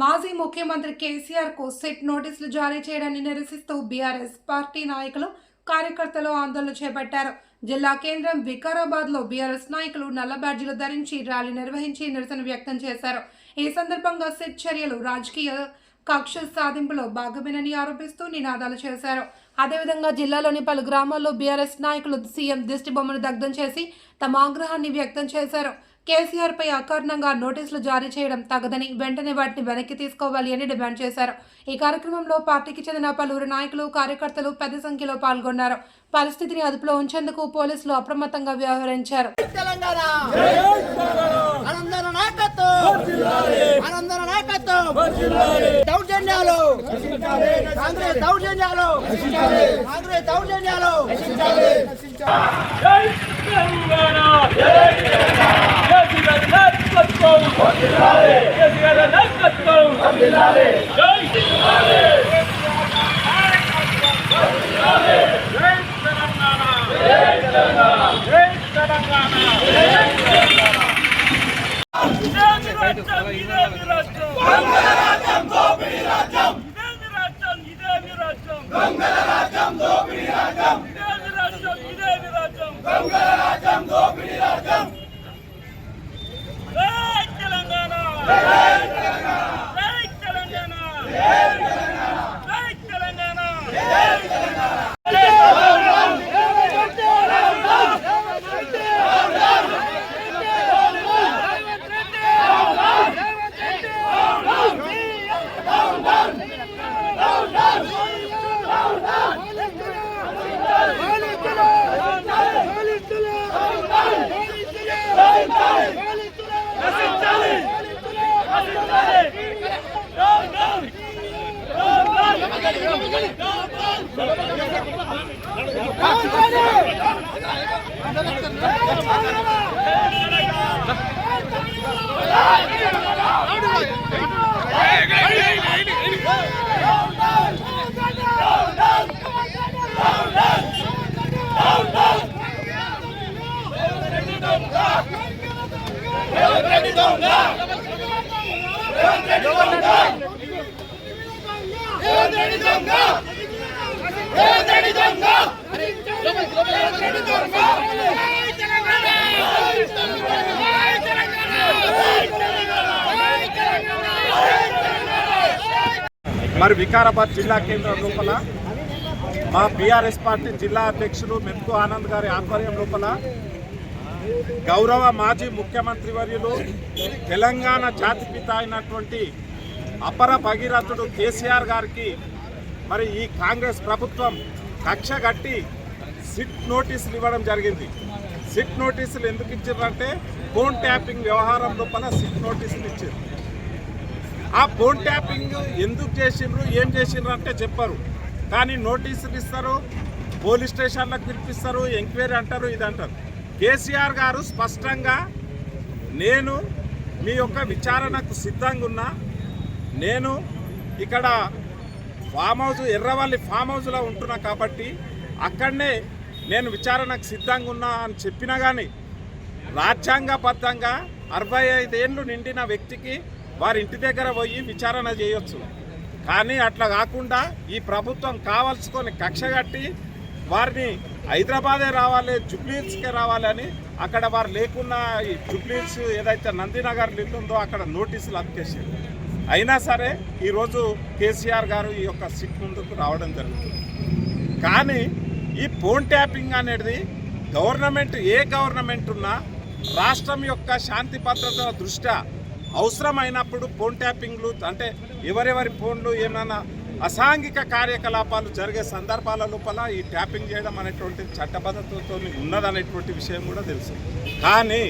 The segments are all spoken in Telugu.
మాజీ ముఖ్యమంత్రి కేసీఆర్ కు సిట్ నోటీసులు జారీ చేయడాన్ని నిరసిస్తూ బీఆర్ఎస్ పార్టీ నాయకులు కార్యకర్తలు ఆందోళన చేపట్టారు. జిల్లా కేంద్రం వికారాబాద్ లో బీఆర్ఎస్ నాయకులు నల్ల బ్యాడ్జీలు ధరించి ర్యాలీ నిర్వహించి నిరసన వ్యక్తం చేశారు. ఈ సందర్భంగా సిట్ చర్యలు రాజకీయ కక్ష సాధింపులో భాగమేనని ఆరోపిస్తూ నినాదాలు చేశారు. అదేవిధంగా జిల్లాలోని పలు గ్రామాల్లో బీఆర్ఎస్ నాయకులు సీఎం దిష్టి బొమ్మను దగ్ధం చేసి తమ ఆగ్రహాన్ని వ్యక్తం చేశారు. కేసీఆర్ పై అకారణంగా నోటీసులు జారీ చేయడం తగదని, వెంటనే వాటిని వెనక్కి తీసుకోవాలి అని డిమాండ్ చేశారు. ఈ కార్యక్రమంలో పార్టీకి చెందిన పలువురు నాయకులు, కార్యకర్తలు పెద్ద సంఖ్యలో పాల్గొన్నారు. పరిస్థితిని అదుపులో ఉంచేందుకు పోలీసులు అప్రమత్తంగా వ్యవహరించారు. మరి వికారాబాద్ జిల్లా కేంద్రం లోపల మా బీఆర్ఎస్ పార్టీ జిల్లా అధ్యక్షులు మెతుకు ఆనంద్ గారి ఆధ్వర్యం లోపల గౌరవ మాజీ ముఖ్యమంత్రి వర్యులు తెలంగాణ జాతిపిత అయినటువంటి అపర భగీరథుడు కేసీఆర్ గారికి మరి ఈ కాంగ్రెస్ ప్రభుత్వం కక్ష కట్టి సిట్ నోటీసులు ఇవ్వడం జరిగింది. సిట్ నోటీసులు ఎందుకు ఇచ్చారంటే ఫోన్ ట్యాపింగ్ వ్యవహారం లోపల సిట్ నోటీసులు ఇచ్చారు. ఆ ఫోన్ ట్యాపింగ్ ఎందుకు చేసిండ్రు, ఏం చేసిండ్రు అంటే చెప్పరు. కానీ నోటీసులు ఇస్తారు, పోలీస్ స్టేషన్లకు పిలిపిస్తారు, ఎంక్వైరీ అంటారు, ఇది అంటారు. కేసీఆర్ గారు స్పష్టంగా నేను మీ యొక్క విచారణకు సిద్ధంగా ఉన్నా, నేను ఇక్కడ ఫామ్ హౌస్ ఎర్రవల్లి ఫామ్ హౌస్లో ఉంటున్నా కాబట్టి అక్కడనే నేను విచారణకు సిద్ధంగా ఉన్నా అని చెప్పినా కానీ రాజ్యాంగబద్ధంగా 65 ఏళ్ళు నిండిన వ్యక్తికి వారి ఇంటి దగ్గర పోయి విచారణ చేయొచ్చు. కానీ అట్లా కాకుండా ఈ ప్రభుత్వం కావాల్సుకొని కక్ష కట్టి వారిని హైదరాబాదే రావాలి, జుబ్లీహిల్స్కే రావాలని అక్కడ వారు లేకున్నా ఈ జుబ్లీహిల్స్ ఏదైతే నందినగర్ ఉందో అక్కడ నోటీసులు అప్లికేషన్ అయినా సరే ఈరోజు కేసీఆర్ గారు ఈ యొక్క సిట్ ముందుకు రావడం జరుగుతుంది. కానీ ఈ ఫోన్ ట్యాపింగ్ అనేది గవర్నమెంట్ ఏ గవర్నమెంట్ ఉన్నా రాష్ట్రం యొక్క శాంతి భద్రతల దృష్ట్యా అవసరమైనప్పుడు ఫోన్ ట్యాపింగ్లు అంటే ఎవరెవరి ఫోన్లు ఏమైనా అసాంఘిక కార్యకలాపాలు జరిగే సందర్భాల లోపల ఈ ట్యాపింగ్ చేయడం అనేటువంటి చట్టబద్ధతతో ఉన్నదనేటువంటి విషయం కూడా తెలుసు. కానీ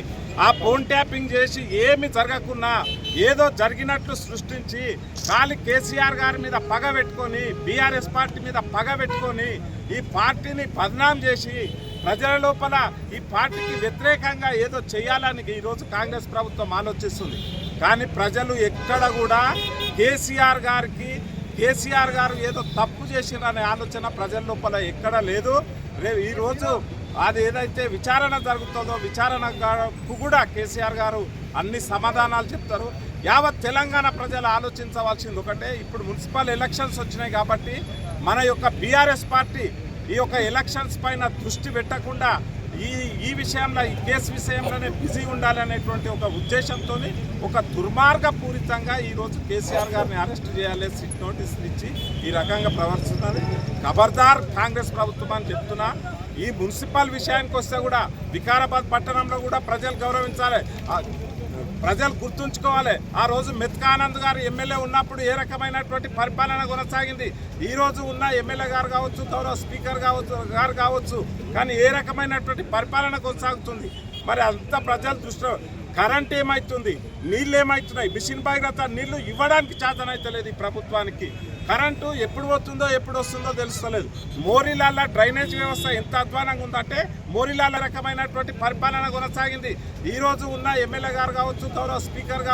ఆ ఫోన్ ట్యాపింగ్ చేసి ఏమి జరగకున్నా ఏదో జరిగినట్లు సృష్టించి ఖాళీ కేసీఆర్ గారి మీద పగ పెట్టుకొని, బీఆర్ఎస్ పార్టీ మీద పగ పెట్టుకొని ఈ పార్టీని బదనాం చేసి ప్రజల లోపల ఈ పార్టీకి వ్యతిరేకంగా ఏదో చేయాలని ఈరోజు కాంగ్రెస్ ప్రభుత్వం ఆలోచిస్తుంది. కానీ ప్రజలు ఎక్కడ కూడా కేసీఆర్ గారు ఏదో తప్పు చేసిరనే ఆలోచన ప్రజల లోపల ఎక్కడ లేదు. ఈరోజు అది ఏదైతే విచారణ జరుగుతుందో విచారణకు కూడా కేసీఆర్ గారు అన్ని సమాధానాలు చెప్తారు. యావత్ తెలంగాణ ప్రజలు ఆలోచించవలసింది ఒకటే, ఇప్పుడు మున్సిపల్ ఎలక్షన్స్ వచ్చినాయి కాబట్టి మన యొక్క బీఆర్ఎస్ పార్టీ ఈ యొక్క ఎలక్షన్స్ పైన దృష్టి పెట్టకుండా ఈ విషయంలో, ఈ కేసు విషయంలోనే బిజీ ఉండాలనేటువంటి ఒక ఉద్దేశంతో ఒక దుర్మార్గపూరితంగా ఈరోజు కేసీఆర్ గారిని అరెస్ట్ చేయాలి, సిట్ నోటీసులు ఇచ్చి ఈ రకంగా ప్రవర్తిస్తున్నది. ఖబర్దార్ కాంగ్రెస్ ప్రభుత్వం అని చెప్తున్నా. ఈ మున్సిపల్ విషయానికి వస్తే కూడా వికారాబాద్ పట్టణంలో కూడా ప్రజలు గౌరవించాలి, ప్రజలు గుర్తుంచుకోవాలి. ఆ రోజు మెత్కా ఆనంద్ గారు ఎమ్మెల్యే ఉన్నప్పుడు ఏ రకమైనటువంటి పరిపాలన కొనసాగింది, ఈ రోజు ఉన్న ఎమ్మెల్యే గారు కావచ్చు, గౌరవ స్పీకర్ గారు కావచ్చు, కానీ ఏ రకమైనటువంటి పరిపాలన కొనసాగుతుంది. మరి అంత ప్రజల దృష్టిలో కరెంట్ ఏమవుతుంది, నీళ్ళు ఏమవుతున్నాయి, మిషన్ భగీరథ నీళ్లు ఇవ్వడానికి చేతనైతలేదు ఈ ప్రభుత్వానికి. కరెంటు ఎప్పుడు పోతుందో ఎప్పుడు వస్తుందో తెలుస్తలేదు. మోరిలాల డ్రైనేజ్ వ్యవస్థ ఎంత అధ్వానంగా ఉందంటే మోరిలాల రకమైనటువంటి పరిపాలన కొనసాగింది. ఈరోజు ఉన్న ఎమ్మెల్యే గారు కావచ్చు, గౌరవ స్పీకర్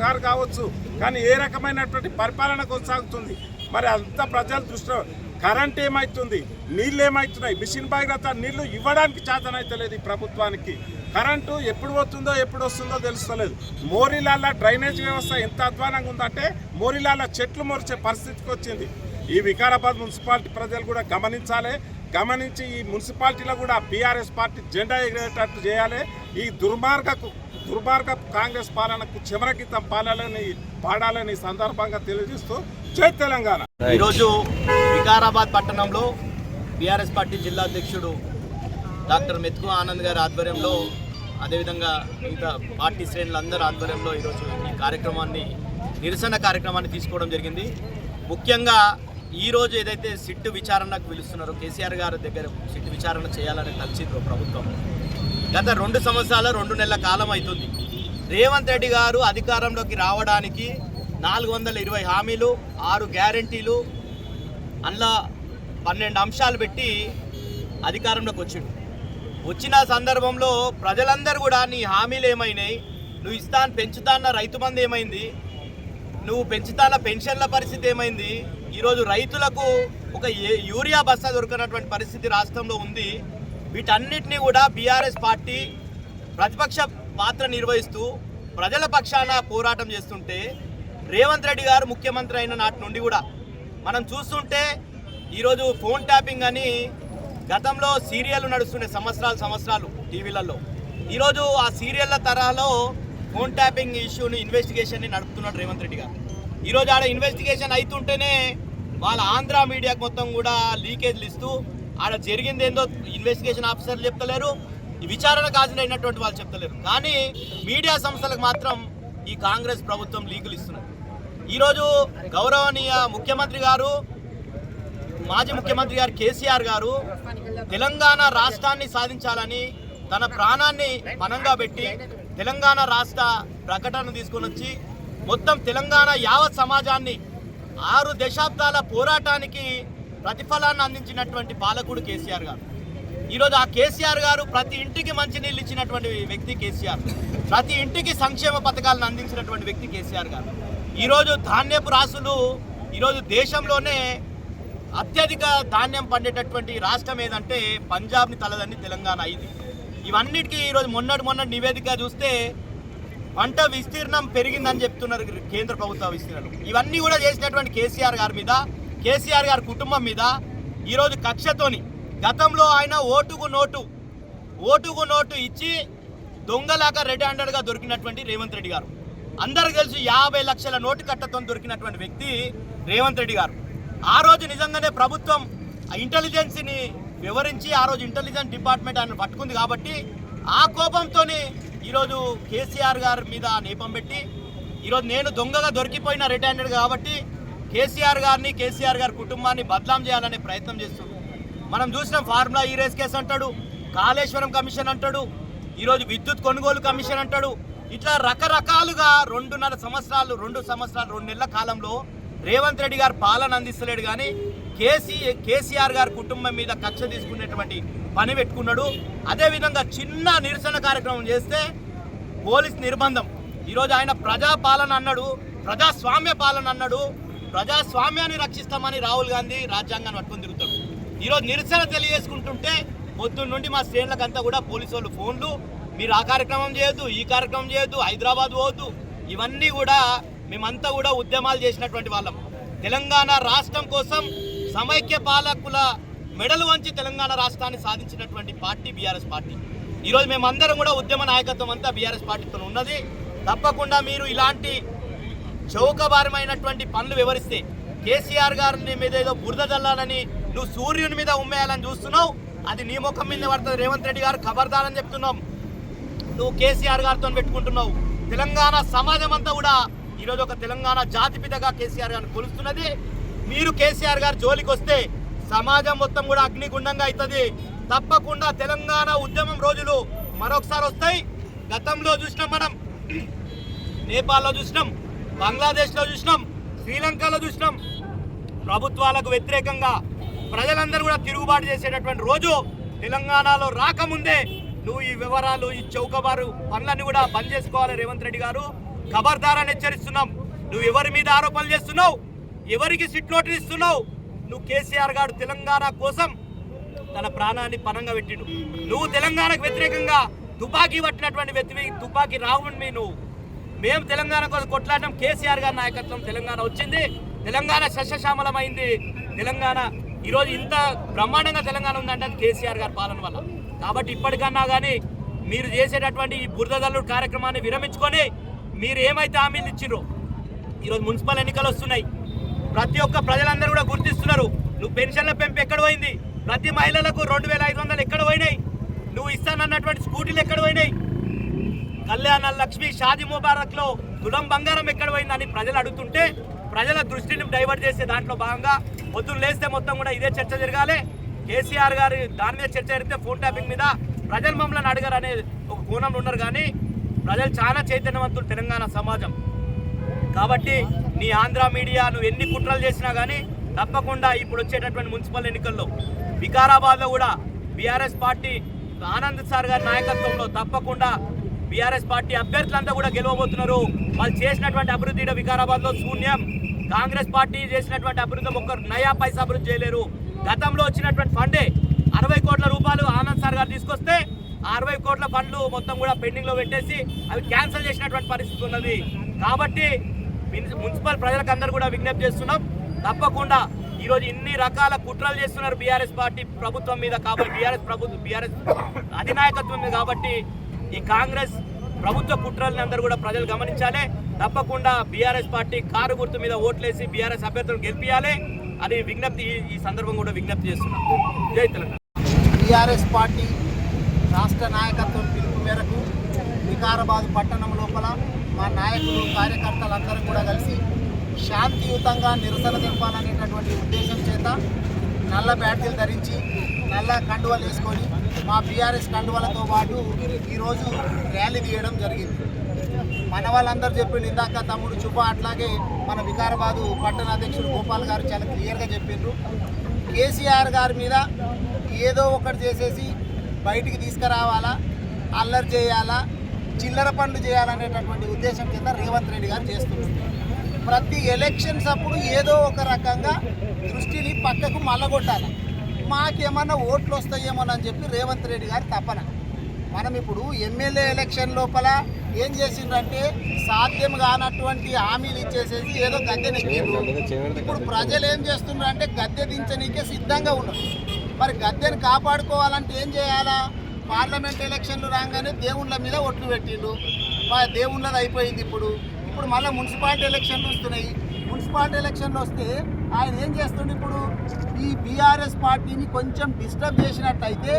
గారు కావచ్చు, కానీ ఏ రకమైనటువంటి పరిపాలన కొనసాగుతుంది. మరి అంత ప్రజల దృష్టిలో కరెంట్ ఏమవుతుంది, నీళ్ళు ఏమవుతున్నాయి, మిషన్ భగీరథ నీళ్లు ఇవ్వడానికి చేతనైతలేదు ఈ ప్రభుత్వానికి. కరెంటు ఎప్పుడు పోతుందో ఎప్పుడు వస్తుందో తెలుస్తలేదు. మోరిలాల డ్రైనేజ్ వ్యవస్థ ఎంత అధ్వానంగా ఉందంటే మోరిలాల చెట్లు మొరిచే పరిస్థితికి వచ్చింది. ఈ వికారాబాద్ మున్సిపాలిటీ ప్రజలు కూడా గమనించి ఈ మున్సిపాలిటీలో కూడా బీఆర్ఎస్ పార్టీ జెండా ఎగిరేటట్టు చేయాలి. ఈ దుర్మార్గ కాంగ్రెస్ పాలనకు చివరగీతం పాడాలని సందర్భంగా తెలియజేస్తూ జై తెలంగాణ. ఈరోజు వికారాబాద్ పట్టణంలో బీఆర్ఎస్ పార్టీ జిల్లా అధ్యక్షుడు డాక్టర్ మెత్కా ఆనంద్ గారి ఆధ్వర్యంలో, అదేవిధంగా మిగతా పార్టీ శ్రేణులందరి ఆధ్వర్యంలో ఈరోజు ఈ కార్యక్రమాన్ని, నిరసన కార్యక్రమాన్ని తీసుకోవడం జరిగింది. ముఖ్యంగా ఈరోజు ఏదైతే సిట్ విచారణకు పిలుస్తున్నారో, కేసీఆర్ గారి దగ్గర సిట్ విచారణ చేయాలని తలచిందో ప్రభుత్వం, గత 2 సంవత్సరాల 2 నెలల కాలం అవుతుంది. రేవంత్ రెడ్డి గారు అధికారంలోకి రావడానికి 420 హామీలు, 6 గ్యారంటీలు, అందులో 12 అంశాలు పెట్టి అధికారంలోకి వచ్చిన సందర్భంలో ప్రజలందరూ కూడా నీ హామీలు ఏమైనాయి, నువ్వు పెంచుతాన్న రైతు బంధు ఏమైంది, నువ్వు పెంచుతాన్న పెన్షన్ల పరిస్థితి ఏమైంది, ఈరోజు రైతులకు ఒక యూరియా బస్తా దొరకనటువంటి పరిస్థితి రాష్ట్రంలో ఉంది. వీటన్నిటినీ కూడా బీఆర్ఎస్ పార్టీ ప్రతిపక్ష పాత్ర నిర్వహిస్తూ ప్రజల పక్షాన పోరాటం చేస్తుంటే, రేవంత్ రెడ్డి గారు ముఖ్యమంత్రి అయిన నాటి నుండి కూడా మనం చూస్తుంటే ఈరోజు ఫోన్ ట్యాపింగ్ అని గతంలో సీరియల్ నడుస్తుండే సంవత్సరాలు టీవీలలో, ఈరోజు ఆ సీరియళ్ల తరహాలో ఫోన్ ట్యాపింగ్ ఇష్యూని ఇన్వెస్టిగేషన్ని నడుపుతున్నాడు రేవంత్ రెడ్డి గారు. ఈరోజు ఆడ ఇన్వెస్టిగేషన్ అవుతుంటేనే వాళ్ళ ఆంధ్ర మీడియాకు మొత్తం కూడా లీకేజ్లు ఇస్తూ ఆడ జరిగింది ఏందో ఇన్వెస్టిగేషన్ ఆఫీసర్లు చెప్తలేరు, ఈ విచారణకు హాజరైనటువంటి వాళ్ళు చెప్తలేరు. కానీ మీడియా సంస్థలకు మాత్రం ఈ కాంగ్రెస్ ప్రభుత్వం లీకులు ఇస్తున్నారు. ఈరోజు గౌరవనీయ ముఖ్యమంత్రి గారు, మాజీ ముఖ్యమంత్రి గారు కేసీఆర్ గారు తెలంగాణ రాష్ట్రాన్ని సాధించాలని తన ప్రాణాన్ని పణంగా పెట్టి తెలంగాణ రాష్ట్ర ప్రకటన తీసుకొని వచ్చి మొత్తం తెలంగాణ యావత్ సమాజాన్ని 6 దశాబ్దాల పోరాటానికి ప్రతిఫలాన్ని అందించినటువంటి పాలకుడు కేసీఆర్ గారు. ఈరోజు ఆ కేసీఆర్ గారు ప్రతి ఇంటికి మంచినీళ్ళు ఇచ్చినటువంటి వ్యక్తి కేసీఆర్, ప్రతి ఇంటికి సంక్షేమ పథకాలను అందించినటువంటి వ్యక్తి కేసీఆర్ గారు. ఈరోజు ధాన్యపు రాసులు, ఈరోజు దేశంలోనే అత్యధిక ధాన్యం పండేటటువంటి రాష్ట్రం ఏదంటే పంజాబ్ని తలదండి తెలంగాణ అయింది. ఇవన్నిటికీ ఈరోజు మొన్నటి నివేదిక చూస్తే పంట విస్తీర్ణం పెరిగిందని చెప్తున్నారు కేంద్ర ప్రభుత్వ విస్తీర్ణం. ఇవన్నీ కూడా చేసినటువంటి కేసీఆర్ గారి మీద, కేసీఆర్ గారి కుటుంబం మీద ఈరోజు కక్షతోని గతంలో ఆయన ఓటుకు నోటు ఇచ్చి దొంగలాగా రెడ్ హ్యాండెడ్గా దొరికినటువంటి రేవంత్ రెడ్డి గారు. అందరికీ తెలుసు 50 లక్షల నోటు కట్టతో దొరికినటువంటి వ్యక్తి రేవంత్ రెడ్డి గారు. ఆ రోజు నిజంగానే ప్రభుత్వం ఇంటెలిజెన్స్ని వివరించి ఆ రోజు ఇంటెలిజెన్స్ డిపార్ట్మెంట్ ఆయన పట్టుకుంది కాబట్టి ఆ కోపంతో ఈరోజు కేసీఆర్ గారి మీద నేపం పెట్టి ఈరోజు నేను దొంగగా దొరికిపోయిన రెడ్ హ్యాండెడ్ కాబట్టి కేసీఆర్ గారి కుటుంబాన్ని బదలాం చేయాలనే ప్రయత్నం చేస్తుంది. మనం చూసిన ఫార్ములా ఈ రేస్ కేసు అంటాడు, కాళేశ్వరం కమిషన్ అంటాడు, ఈరోజు విద్యుత్ కొనుగోలు కమిషన్ అంటాడు. ఇట్లా రకరకాలుగా 2 సంవత్సరాలు 2 నెలల కాలంలో రేవంత్ రెడ్డి గారు పాలన అందిస్తలేడు. కానీ కేసీఆర్ గారి కుటుంబం మీద కక్ష తీసుకునేటువంటి పని పెట్టుకున్నాడు. అదేవిధంగా చిన్న నిరసన కార్యక్రమం చేస్తే పోలీస్ నిర్బంధం. ఈరోజు ఆయన ప్రజాపాలన అన్నాడు, ప్రజాస్వామ్య పాలన అన్నాడు. ప్రజాస్వామ్యాన్ని రక్షిస్తామని రాహుల్ గాంధీ రాజ్యాంగాన్ని పట్టుకొని తిరుగుతాడు. ఈరోజు నిరసన తెలియజేసుకుంటుంటే పొద్దున్న నుండి మా శ్రేణులకంతా కూడా పోలీసు వాళ్ళు ఫోన్లు, మీరు ఆ కార్యక్రమం చేయొద్దు, ఈ కార్యక్రమం చేయొద్దు, హైదరాబాద్ పోవద్దు, ఇవన్నీ కూడా మేమంతా కూడా ఉద్యమాలు చేసినటువంటి వాళ్ళం. తెలంగాణ రాష్ట్రం కోసం సమైక్య పాలకుల మెడలు వంచి తెలంగాణ రాష్ట్రాన్ని సాధించినటువంటి పార్టీ బీఆర్ఎస్ పార్టీ. ఈరోజు మేమందరం కూడా ఉద్యమ నాయకత్వం అంతా బీఆర్ఎస్ పార్టీతో ఉన్నది. తప్పకుండా మీరు ఇలాంటి చౌకబారమైనటువంటి పనులు వివరిస్తే కేసీఆర్ గారిని మీద ఏదో బురద జల్లాలని నువ్వు సూర్యుని మీద ఉమ్మేయాలని చూస్తున్నావు, అది నీ ముఖం మీద పడుతుంది. రేవంత్ రెడ్డి గారు ఖబర్దారని చెప్తున్నాం. నువ్వు కేసీఆర్ గారితో పెట్టుకుంటున్నావు. తెలంగాణ సమాజం అంతా కూడా ఈరోజు ఒక తెలంగాణ జాతిపితగా కేసీఆర్ గారిని కొలుస్తున్నది. మీరు కేసీఆర్ గారు జోలికి వస్తే సమాజం మొత్తం కూడా అగ్నిగుండంగా అవుతుంది. తప్పకుండా తెలంగాణ ఉద్యమం రోజులు మరొకసారి వస్తాయి. గతంలో చూసినాం, మనం నేపాల్లో చూసినాం, బంగ్లాదేశ్లో చూసినాం, శ్రీలంకలో చూసినాం. ప్రభుత్వాలకు వ్యతిరేకంగా ప్రజలందరూ కూడా తిరుగుబాటు చేసేటటువంటి రోజు తెలంగాణలో రాకముందే నువ్వు ఈ వివరాలు, ఈ చౌకబారు పనులన్నీ కూడా బంద్ చేసుకోవాలి. రేవంత్ రెడ్డి గారు ఖబర్దారని హెచ్చరిస్తున్నాం. నువ్వు ఎవరి మీద ఆరోపణలు చేస్తున్నావు, ఎవరికి సిట్ నోటీస్ ఇస్తున్నావు? నువ్వు కేసీఆర్ గారు తెలంగాణ కోసం తన ప్రాణాన్ని పణంగా పెట్టిండు. నువ్వు తెలంగాణకు వ్యతిరేకంగా తుపాకీ పట్టినటువంటి వ్యక్తివి, తుపాకీ రావుని నువ్వు. మేము తెలంగాణ కోసం కొట్లాడడం, కేసీఆర్ గారి నాయకత్వం తెలంగాణ వచ్చింది, తెలంగాణ సస్యశ్యామలమైంది. తెలంగాణ ఈరోజు ఇంత బ్రహ్మాండంగా తెలంగాణ ఉందంటే అది కేసీఆర్ గారి పాలన వల్ల. కాబట్టి ఇప్పటికన్నా కానీ మీరు చేసేటటువంటి ఈ బురదల్లుడు కార్యక్రమాన్ని విరమించుకొని మీరు ఏమైతే హామీలు ఇచ్చిర్రో, ఈరోజు మున్సిపల్ ఎన్నికలు వస్తున్నాయి, ప్రతి ఒక్క ప్రజలందరూ కూడా గుర్తిస్తున్నారు. నువ్వు పెన్షన్ల పెంపు ఎక్కడ పోయింది? ప్రతి మహిళలకు 2500 ఎక్కడ పోయినాయి? నువ్వు ఇస్తానన్నటువంటి స్కూటీలు ఎక్కడ పోయినాయి? కళ్యాణ లక్ష్మి, షాదీ ముబారక్లో తులం బంగారం ఎక్కడ పోయిందని ప్రజలు అడుగుతుంటే ప్రజల దృష్టిని డైవర్ట్ చేసే దాంట్లో భాగంగా పొద్దున్న లేస్తే మొత్తం కూడా ఇదే చర్చ జరగాలి. కేసీఆర్ గారు దాని మీద చర్చ జరిగితే ఫోన్ ట్యాపింగ్ మీద ప్రజలు మమ్మల్ని అడగారు అనే ఒక కోణంలో ఉన్నారు. కానీ ప్రజలు చాలా చైతన్యవంతులు తెలంగాణ సమాజం. కాబట్టి నీ ఆంధ్ర మీడియా నువ్వు ఎన్ని కుట్రలు చేసినా కానీ తప్పకుండా ఇప్పుడు వచ్చేటటువంటి మున్సిపల్ ఎన్నికల్లో వికారాబాద్లో కూడా బీఆర్ఎస్ పార్టీ ఆనంద్ సార్ గారి నాయకత్వంలో తప్పకుండా బీఆర్ఎస్ పార్టీ అభ్యర్థులంతా కూడా గెలవబోతున్నారు. వాళ్ళు చేసినటువంటి అభివృద్ధి వికారాబాద్లో శూన్యం. కాంగ్రెస్ పార్టీ చేసినటువంటి అభివృద్ధి ఒక్కరు నయా పైసా అభివృద్ధి చేయలేరు. గతంలో వచ్చినటువంటి ఫండే 60 కోట్ల రూపాయలు ఆనంద్ సార్ గారు తీసుకొస్తే 60 కోట్ల ఫండ్లు మొత్తం కూడా పెండింగ్లో పెట్టేసి అవి క్యాన్సిల్ చేసినటువంటి పరిస్థితి ఉన్నది. కాబట్టి మున్సిపల్ ప్రజలకు అందరూ కూడా విజ్ఞప్తి చేస్తున్నాం, తప్పకుండా ఈరోజు ఇన్ని రకాల కుట్రలు చేస్తున్నారు బీఆర్ఎస్ పార్టీ ప్రభుత్వం మీద. కాబట్టి బీఆర్ఎస్ అధినాయకత్వం మీద. కాబట్టి ఈ కాంగ్రెస్ ప్రభుత్వ కుట్రల్ని అందరూ కూడా ప్రజలు గమనించాలి. తప్పకుండా బీఆర్ఎస్ పార్టీ కారు గుర్తు మీద ఓట్లేసి బీఆర్ఎస్ అభ్యర్థులను గెలిపించాలి అని విజ్ఞప్తి ఈ సందర్భం కూడా విజ్ఞప్తి చేస్తున్నాం. జై తెలంగాణ. బీఆర్ఎస్ పార్టీ రాష్ట్ర నాయకత్వం పిలుపు మేరకు వికారాబాద్ పట్టణం లోపల మా నాయకులు, కార్యకర్తలందరూ కూడా కలిసి శాంతియుతంగా నిరసన తెలపాలనేటటువంటి ఉద్దేశం చేత నల్ల బ్యాడ్జీలు ధరించి నల్ల కండువలు వేసుకొని మా బీఆర్ఎస్ కండువలతో పాటు ఈరోజు ర్యాలీ తీయడం జరిగింది. మన వాళ్ళందరూ చెప్పిండు ఇందాక తమ్ముడు చుబ్బ, అట్లాగే మన వికారాబాదు పట్టణ అధ్యక్షుడు గోపాల్ గారు చాలా క్లియర్గా చెప్పిండ్రు. కేసీఆర్ గారి మీద ఏదో ఒకటి చేసేసి బయటికి తీసుకురావాలా, అల్లరి చేయాలా, చిల్లర పనులు చేయాలనేటటువంటి ఉద్దేశం కింద రేవంత్ రెడ్డి గారు చేస్తున్నారు. ప్రతి ఎలక్షన్స్ అప్పుడు ఏదో ఒక రకంగా దృష్టిని పక్కకు మల్లగొట్టాలి, మాకేమన్నా ఓట్లు వస్తాయేమోనని చెప్పి రేవంత్ రెడ్డి గారు తపన. మనం ఇప్పుడు ఎమ్మెల్యే ఎలక్షన్ లోపల ఏం చేసిండ్రంటే సాధ్యం కానటువంటి హామీలు ఇచ్చేసేసి ఏదో గద్దె నెక్కిండ్రు. ఇప్పుడు ప్రజలు ఏం చేస్తున్నారంటే గద్దె దించనీకే సిద్ధంగా ఉన్నారు. మరి గద్దెని కాపాడుకోవాలంటే ఏం చేయాలా? పార్లమెంట్ ఎలక్షన్లు రాగానే దేవుళ్ళ మీద ఒట్లు పెట్టిండు, దేవుళ్ళది అయిపోయింది. ఇప్పుడు మళ్ళీ మున్సిపాలిటీ ఎలక్షన్లు వస్తున్నాయి. మున్సిపాలిటీ ఎలక్షన్లు వస్తే ఆయన ఏం చేస్తుండే, ఇప్పుడు ఈ బీఆర్ఎస్ పార్టీని కొంచెం డిస్టర్బ్ చేసినట్టయితే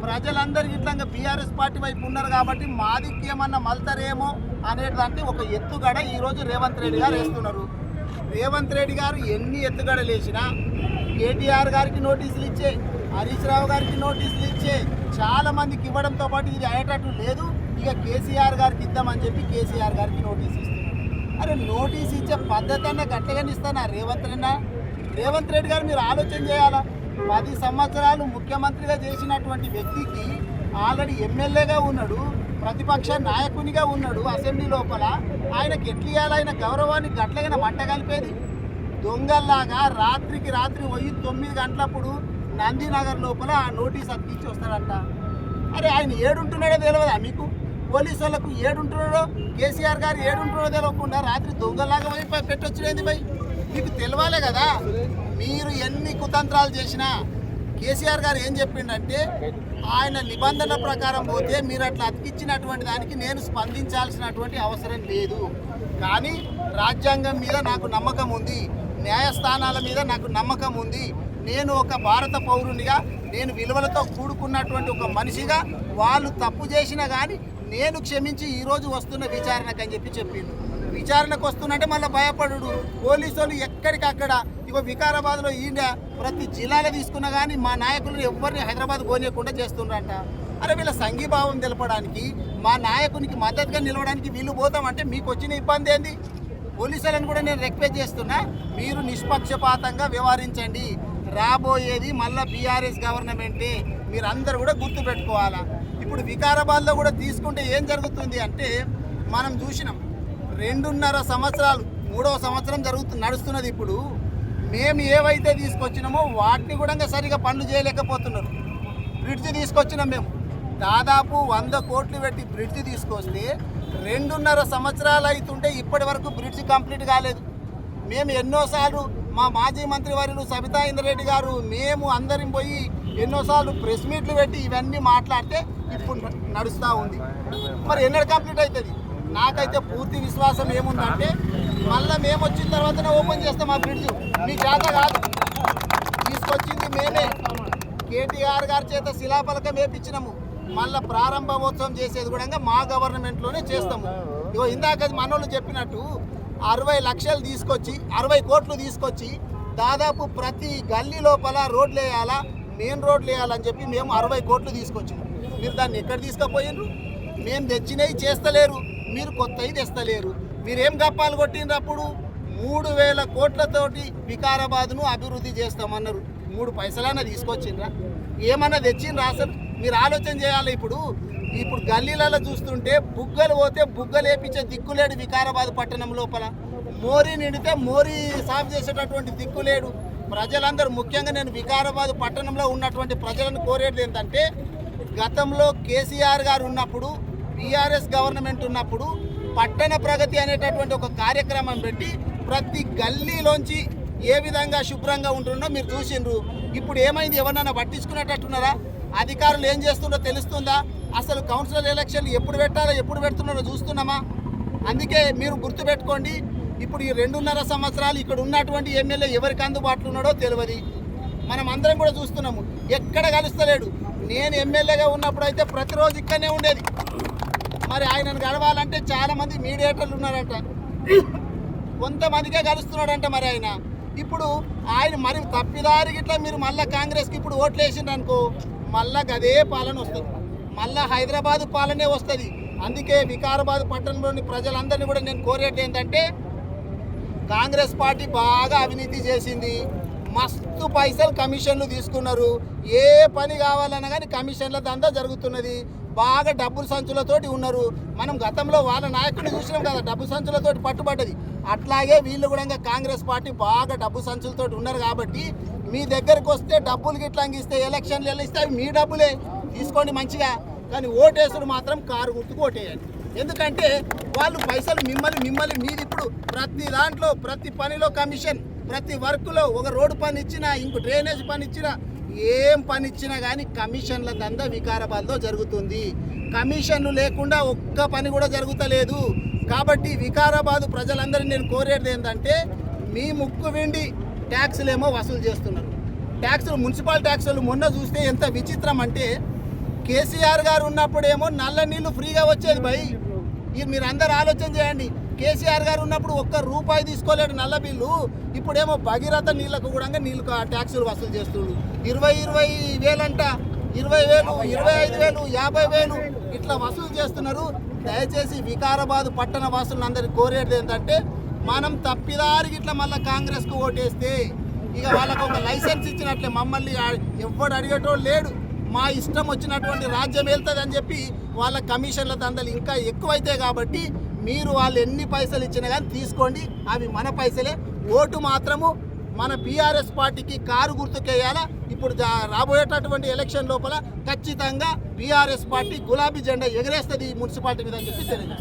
ప్రజలందరికీ ఇట్లా బీఆర్ఎస్ పార్టీ వైపు ఉన్నారు కాబట్టి మాదికి ఏమన్నా మల్తారేమో అనేటువంటి ఒక ఎత్తుగడ ఈరోజు రేవంత్ రెడ్డి గారు వేస్తున్నారు. రేవంత్ రెడ్డి గారు ఎన్ని ఎత్తుగడలు వేసినా కేటీఆర్ గారికి నోటీసులు ఇచ్చే, హరీష్ రావు గారికి నోటీసులు ఇచ్చే, చాలా మందికి ఇవ్వడంతో పాటు ఇది అయ్యేటట్టు లేదు. ఇక కేసీఆర్ గారికి ఇద్దామని చెప్పి కేసీఆర్ గారికి నోటీస్ ఇస్తున్నారు. అరే నోటీస్ ఇచ్చే పద్ధతి అన్న గట్టిగానే ఇస్తానా రేవంత్ రెడ్డి గారు మీరు ఆలోచన చేయాలా? 10 సంవత్సరాలు ముఖ్యమంత్రిగా చేసినటువంటి వ్యక్తికి ఆల్రెడీ ఎమ్మెల్యేగా ఉన్నాడు, ప్రతిపక్ష నాయకునిగా ఉన్నాడు అసెంబ్లీ లోపల. ఆయనకి ఎట్లా ఇవ్వాలి? ఆయన గౌరవాన్ని గట్లగా మంట కలిపేది. దొంగల్లాగా రాత్రికి రాత్రి పోయి 9 గంటలప్పుడు నందినగర్ లోపల ఆ నోటీస్ అతికించి వస్తాడంట. అరే ఆయన ఏడుంటున్నాడో తెలియదా మీకు? పోలీసు వాళ్ళకు ఏడుంటున్నాడో కేసీఆర్ గారు ఏడుంటున్నాడో తెలియకుండా రాత్రి దొంగలాగా పోయి పెట్టొచ్చుడేంది భయ్? మీకు తెలవాలే కదా. మీరు ఎన్ని కుతంత్రాలు చేసినా కేసీఆర్ గారు ఏం చెప్పిండంటే ఆయన నిబంధనల ప్రకారం పోతే మీరు అట్లా అతికిచ్చినటువంటి దానికి నేను స్పందించాల్సినటువంటి అవసరం లేదు. కానీ రాజ్యాంగం మీద నాకు నమ్మకం ఉంది, న్యాయస్థానాల మీద నాకు నమ్మకం ఉంది. నేను ఒక భారత పౌరునిగా, నేను విలువలతో కూడుకున్నటువంటి ఒక మనిషిగా వాళ్ళు తప్పు చేసినా కానీ నేను క్షమించి ఈరోజు వస్తున్న విచారణకు అని చెప్పిండు. విచారణకు వస్తున్నట్టే మళ్ళీ భయపడు పోలీసు వాళ్ళు ఎక్కడికక్కడ. ఇగో వికారాబాద్లో ఈయన ప్రతి జిల్లాలో తీసుకున్నా కానీ మా నాయకులను ఎవరిని హైదరాబాద్ పోనీయకుండా చేస్తుండ్రంట. అరే వీళ్ళ సంఘీభావం తెలపడానికి, మా నాయకునికి మద్దతుగా నిలవడానికి వీళ్ళు పోతామంటే మీకు వచ్చిన ఇబ్బంది ఏంది? పోలీసులను కూడా నేను రిక్వెస్ట్ చేస్తున్నా, మీరు నిష్పక్షపాతంగా వ్యవహరించండి. రాబోయేది మళ్ళీ బీఆర్ఎస్ గవర్నమెంటే, మీరు అందరూ కూడా గుర్తుపెట్టుకోవాలా. ఇప్పుడు వికారాబాద్లో కూడా తీసుకుంటే ఏం జరుగుతుంది అంటే మనం చూసినాం 2.5 సంవత్సరాలు, 3వ సంవత్సరం నడుస్తున్నది. ఇప్పుడు మేము ఏవైతే తీసుకొచ్చినామో వాటిని కూడా సరిగా పనులు చేయలేకపోతున్నారు. బ్రిడ్జ్ తీసుకొచ్చినాం మేము, దాదాపు 100 కోట్లు పెట్టి బ్రిడ్జ్ తీసుకొస్తే 2.5 సంవత్సరాలు అవుతుంటే ఇప్పటి వరకు బ్రిడ్జ్ కంప్లీట్ కాలేదు. మేము ఎన్నోసార్లు మా మాజీ మంత్రి వర్యులు సబితా ఇంద్రారెడ్డి గారు మేము అందరం పోయి ఎన్నోసార్లు ప్రెస్ మీట్లు పెట్టి ఇవన్నీ మాట్లాడితే ఇప్పుడు నడుస్తూ ఉంది. మరి ఎన్నడు కంప్లీట్ అవుతుంది? నాకైతే పూర్తి విశ్వాసం ఏముందంటే మళ్ళీ మేము వచ్చిన తర్వాతనే ఓపెన్ చేస్తాం ఆ బ్రిడ్జ్. మీ చేత కాదు, తీసుకొచ్చింది మేమే. కేటీఆర్ గారి చేత శిలాఫలకం వేపించినాము. మళ్ళీ ప్రారంభోత్సవం చేసేది కూడా మా గవర్నమెంట్లోనే చేస్తాము. ఇగో ఇందాక మనోళ్ళు చెప్పినట్టు 60 లక్షలు తీసుకొచ్చి 60 కోట్లు తీసుకొచ్చి దాదాపు ప్రతి గల్లీ లోపల రోడ్లు వేయాలా, మెయిన్ రోడ్లు వేయాలని చెప్పి మేము 60 కోట్లు తీసుకొచ్చాము. మీరు దాన్ని ఎక్కడ తీసుకుపోయినరు? మేము తెచ్చినవి చేస్తలేరు, మీరు కొత్తవి తెస్తలేరు. మీరేం గప్పాలు కొట్టినరు? అప్పుడు 3,000 కోట్లతోటి వికారాబాద్ను అభివృద్ధి చేస్తామన్నారు. 3 పైసలన్నా తీసుకొచ్చిండ్రా? ఏమన్నా తెచ్చిండ్రా? అసలు మీరు ఆలోచన చేయాలి. ఇప్పుడు గల్లీలలో చూస్తుంటే బుగ్గలు పోతే బుగ్గలు వేపించే దిక్కులేడు వికారాబాద్ పట్టణం లోపల. మోరీ నిండితే మోరీ సాఫ్ చేసేటటువంటి దిక్కులేడు. ప్రజలందరూ, ముఖ్యంగా నేను వికారాబాద్ పట్టణంలో ఉన్నటువంటి ప్రజలను కోరేది ఏంటంటే, గతంలో కేసీఆర్ గారు ఉన్నప్పుడు, బీఆర్ఎస్ గవర్నమెంట్ ఉన్నప్పుడు పట్టణ ప్రగతి అనేటటువంటి ఒక కార్యక్రమం పెట్టి ప్రతి గల్లీలోంచి ఏ విధంగా శుభ్రంగా ఉంటుందో మీరు చూసిండ్రు. ఇప్పుడు ఏమైంది? ఎవరన్నా పట్టించుకునేటట్టున్నారా? అధికారులు ఏం చేస్తుందో తెలుస్తుందా? అసలు కౌన్సిలర్ ఎలక్షన్లు ఎప్పుడు పెట్టాలో, ఎప్పుడు పెడుతున్నారో చూస్తున్నామా? అందుకే మీరు గుర్తుపెట్టుకోండి, ఇప్పుడు ఈ 2.5 సంవత్సరాలు ఇక్కడ ఉన్నటువంటి ఎమ్మెల్యే ఎవరికి అందుబాటులో ఉన్నాడో తెలియదు. మనం అందరం కూడా చూస్తున్నాము, ఎక్కడ కలుస్తలేడు. నేను ఎమ్మెల్యేగా ఉన్నప్పుడు అయితే ప్రతిరోజు ఇక్కడనే ఉండేది. మరి ఆయనను గడవాలంటే చాలామంది మీడియేటర్లు ఉన్నారంట, కొంతమందికే కలుస్తున్నాడంట. మరి ఇప్పుడు ఆయన మరి తప్పిదారికి ఇట్లా మీరు మళ్ళీ కాంగ్రెస్కి ఇప్పుడు ఓట్లు వేసిండ్రు అనుకో, మళ్ళా గదే పాలన వస్తుంది, మళ్ళా హైదరాబాద్ పాలనే వస్తుంది. అందుకే వికారాబాద్ పట్టణంలోని ప్రజలందరినీ కూడా నేను కోరేది ఏంటంటే, కాంగ్రెస్ పార్టీ బాగా అవినీతి చేసింది, మస్తు పైసలు కమిషన్లు తీసుకున్నారు. ఏ పని కావాలన్నా కానీ కమిషన్ల దందా జరుగుతున్నది. బాగా డబ్బుల సంచులతోటి ఉన్నారు. మనం గతంలో వాళ్ళ నాయకుడిని చూసినాం కదా, డబ్బు సంచులతోటి పట్టుబడ్డది. అట్లాగే వీళ్ళు కూడా కాంగ్రెస్ పార్టీ బాగా డబ్బు సంచులతోటి ఉన్నారు. కాబట్టి మీ దగ్గరికి వస్తే డబ్బులు గిట్లా ఇస్తే ఎలక్షన్లు ఇస్తే మీ డబ్బులే తీసుకోండి మంచిగా, కానీ ఓటేసుడు మాత్రం కారు గుర్తుకు ఓటేయండి. ఎందుకంటే వాళ్ళు పైసలు మిమ్మల్ని మీది ఇప్పుడు ప్రతి దాంట్లో ప్రతి పనిలో కమిషన్, ప్రతి వర్క్లో ఒక రోడ్డు పని ఇచ్చినా, ఇంకో డ్రైనేజ్ పని ఇచ్చినా, ఏం పని ఇచ్చినా కానీ కమిషన్ల దందా వికారాబాద్లో జరుగుతుంది. కమిషన్లు లేకుండా ఒక్క పని కూడా జరుగుతలేదు. కాబట్టి వికారాబాద్ ప్రజలందరినీ నేను కోరేది ఏంటంటే, మీ ముక్కు విండి ట్యాక్సులు ఏమో వసూలు చేస్తున్నారు. ట్యాక్సులు, మున్సిపల్ ట్యాక్సులు మొన్న చూస్తే ఎంత విచిత్రం అంటే, కేసీఆర్ గారు ఉన్నప్పుడేమో నల్ల నీళ్లు ఫ్రీగా వచ్చేది భయ్. మీరు అందరు ఆలోచన చేయండి, కేసీఆర్ గారు ఉన్నప్పుడు ₹1 తీసుకోలేడు నల్ల బిల్లు. ఇప్పుడేమో భగీరథ నీళ్లకు కూడా నీళ్ళు ట్యాక్సులు వసూలు చేస్తున్నారు. 20 వేలంట, 20,000, 25,000, 50,000 ఇట్లా వసూలు చేస్తున్నారు. దయచేసి వికారాబాద్ పట్టణ వాసులందరికీ కోరేది ఏంటంటే, మనం తప్పిదారికి ఇట్లా మళ్ళీ కాంగ్రెస్కు ఓటేస్తే ఇక వాళ్ళకు ఒక లైసెన్స్ ఇచ్చినట్లే. మమ్మల్ని ఎవ్వడు అడిగేటోడు లేడు, మా ఇష్టం వచ్చినటువంటి రాజ్యం వెళ్తుంది అని చెప్పి వాళ్ళ కమిషన్ల దందలు ఇంకా ఎక్కువైతాయి. కాబట్టి మీరు వాళ్ళు ఎన్ని పైసలు ఇచ్చినా కానీ తీసుకోండి, అవి మన పైసలే. ఓటు మాత్రము మన బీఆర్ఎస్ పార్టీకి కారు గుర్తుకేయాలా. ఇప్పుడు రాబోయేటటువంటి ఎలక్షన్ లోపల ఖచ్చితంగా బీఆర్ఎస్ పార్టీ గులాబీ జెండా ఎగరేస్తుంది ఈ మున్సిపాలిటీ మీద అని చెప్పి తెలియజేస్తుంది.